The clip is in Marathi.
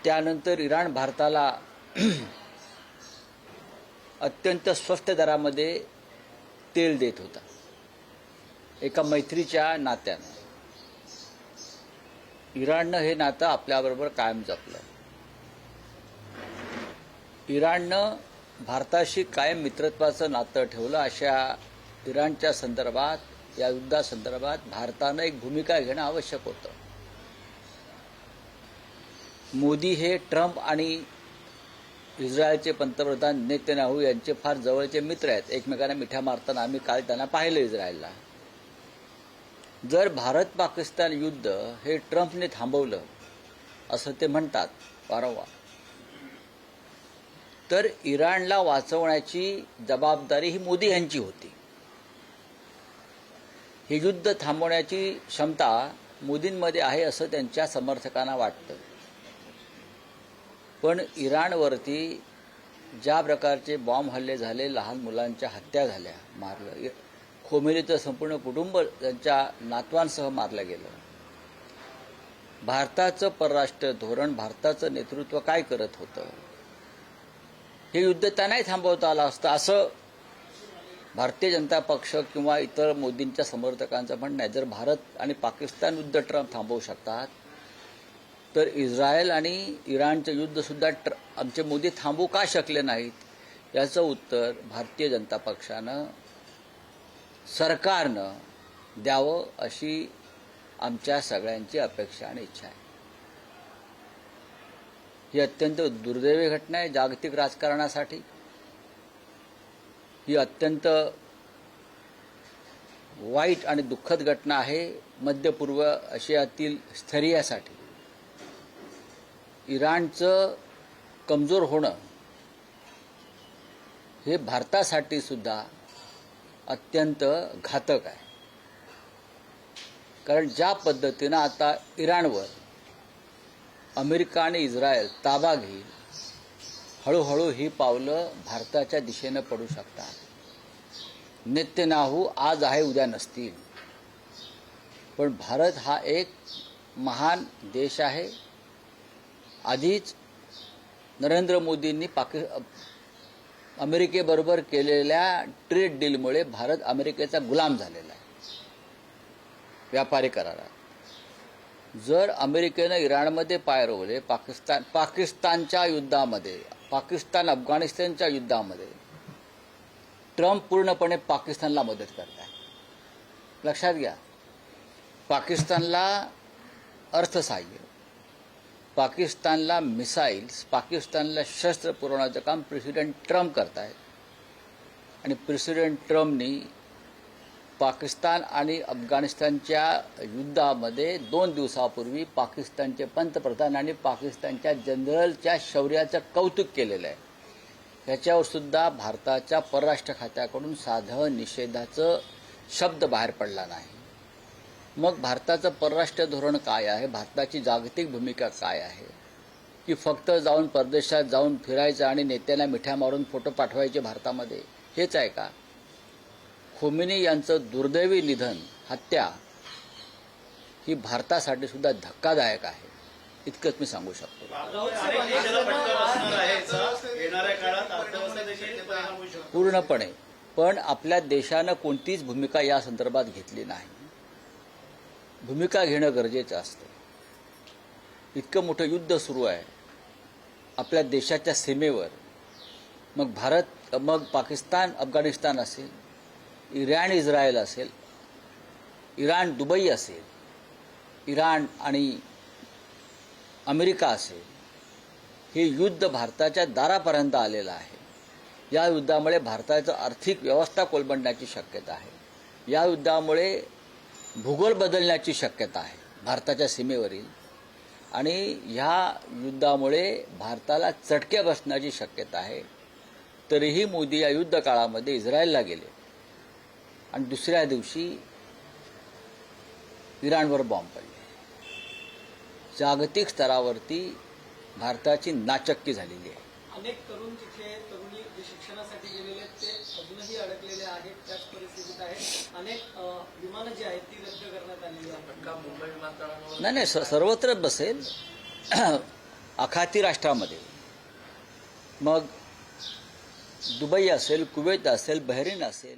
त्यानंतर इराण भारताला अत्यंत स्वस्त दरामध्ये तेल देत होता एका मैत्रीच्या नात्यानं. इराणनं हे नातं आपल्याबरोबर कायम जपलं. इराणनं भारताशी कायम मित्रत्वाचं नातं ठेवलं. अशा इराणच्या संदर्भात, या युद्धासंदर्भात भारतानं एक भूमिका घेणं आवश्यक होतं. मोदी हे ट्रम्प आणि इस्रायलचे पंतप्रधान नेतन्याहू यांचे फार जवळचे मित्र आहेत. एकमेकांना मिठ्या मारताना आम्ही काल त्यांना पाहिलं इस्रायलला. जर भारत पाकिस्तान युद्ध हे ट्रम्पने थांबवलं असं ते म्हणतात वारंवार, तर इराणला वाचवण्याची जबाबदारी ही मोदी यांची होती. हे युद्ध थांबवण्याची क्षमता मोदींमध्ये आहे असं त्यांच्या समर्थकांना वाटतं. पण इराणवरती ज्या प्रकारचे बॉम्ब हल्ले झाले, लहान मुलांच्या हत्या झाल्या, मारलं, खोमेनीचं संपूर्ण कुटुंब त्यांच्या नातवांसह मारलं गेलं. भारताचं परराष्ट्र धोरण, भारताचं नेतृत्व काय करत होतं? हे युद्ध त्यांनाही थांबवता आलं असतं असं भारतीय जनता पक्ष किंवा इतर मोदींच्या समर्थकांचं म्हणणं आहे. जर भारत आणि पाकिस्तान युद्ध ट्रम्प थांबवू शकतात, तर इस्रायल आणि इराणचं युद्धसुद्धा आमचे मोदी थांबवू का शकले नाहीत? याचं उत्तर भारतीय जनता पक्षानं, सरकारनं द्यावं अशी आमच्या सगळ्यांची अपेक्षा आणि इच्छा आहे. ही अत्यंत दुर्दैवी घटना आहे जागतिक राजकारणासाठी. ही अत्यंत वाईट आणि दुःखद घटना आहे मध्य पूर्व आशियातील स्थैर्यासाठी. इराणचं कमजोर होणं हे भारतासाठी सुद्धा अत्यंत घातक आहे. कारण ज्या पद्धतीनं आता इराणवर अमेरिका आणि इस्रायल ताबा घेईल, हळूहळू ही पावलं भारताच्या दिशेनं पडू शकतात. नेतन्याहू आज आहे उद्या नसतील, पण भारत हा एक महान देश आहे. आधीच नरेंद्र मोदींनी अमेरिकेबरोबर केलेल्या ट्रेड डीलमुळे भारत अमेरिकेचा गुलाम झालेला आहे व्यापारी करारात. जर अमेरिकेनं इराणमध्ये पाय रोवले, पाकिस्तानच्या युद्धामध्ये, पाकिस्तान अफगाणिस्तानच्या युद्धामध्ये ट्रम्प पूर्णपणे पाकिस्तानला मदत करत आहे. लक्षात घ्या, पाकिस्तानला अर्थसहाय्य, पाकिस्तानला मिसाईल्स, पाकिस्तानला शस्त्र पुरवण्याचं काम प्रेसिडेंट ट्रम्प करत आहेत. आणि प्रेसिडेंट ट्रम्पनी पाकिस्तान आणि अफगाणिस्तानच्या युद्धामध्ये 2 दिवसापूर्वी पाकिस्तानचे पंतप्रधान आणि पाकिस्तानच्या जनरलच्या शौर्याचं कौतुक केलेलं आहे. याच्यावर सुद्धा भारताच्या परराष्ट्र खात्याकडून साधं निषेधाचं शब्द बाहेर पडला नाही. मग भारताचं परराष्ट्र धोरण काय आहे? भारताची जागतिक भूमिका काय आहे? की फक्त जाऊन परदेशात जाऊन फिरायचं आणि नेत्यांना मिठ्या मारून फोटो पाठवायचे भारतामध्ये, हेच आहे का? खोमेनी यांचं दुर्दैवी निधन, हत्या ही भारतासाठी सुद्धा धक्कादायक आहे, इतकंच मी सांगू शकतो. पूर्णपणे. पण आपल्या देशानं कोणतीच भूमिका या संदर्भात घेतली नाही. भूमिका घेणं गरजेचं असतं. इतकं मोठं युद्ध सुरू आहे आपल्या देशाच्या सीमेवर. मग भारत, मग पाकिस्तान अफगाणिस्तान असेल, इराण इस्रायल असेल, इराण दुबई असेल, इराण आणि अमेरिका असेल, हे युद्ध भारताच्या दारापर्यंत आलेलं आहे. या युद्धामुळे भारताचं आर्थिक व्यवस्था कोलमडण्याची शक्यता आहे. या युद्धामुळे भूगोल बदलण्याची शक्यता आहे भारताच्या सीमेवरील. आणि ह्या युद्धामुळे भारताला चटके बसण्याची शक्यता आहे. तरीही मोदी या युद्ध काळामध्ये इस्रायलला गेले आणि दुसऱ्या दिवशी इराणवर बॉम्ब पडले. जागतिक स्तरावरती भारताची नाचक्की झालेली आहे. अनेक तरुण तरुणी जे शिक्षणासाठी गेलेले आहेत ते अजूनही अडकलेले आहेत, त्याच परिस्थितीत आहेत. अनेक विमानं जी आहेत ती रद्द करण्यात आलेली आहेत. मुंबई विमानतळावर नाही, सर्वत्र बसेल. आखाती राष्ट्रामध्ये, मग दुबई असेल, कुवेत असेल, बहरीन असेल,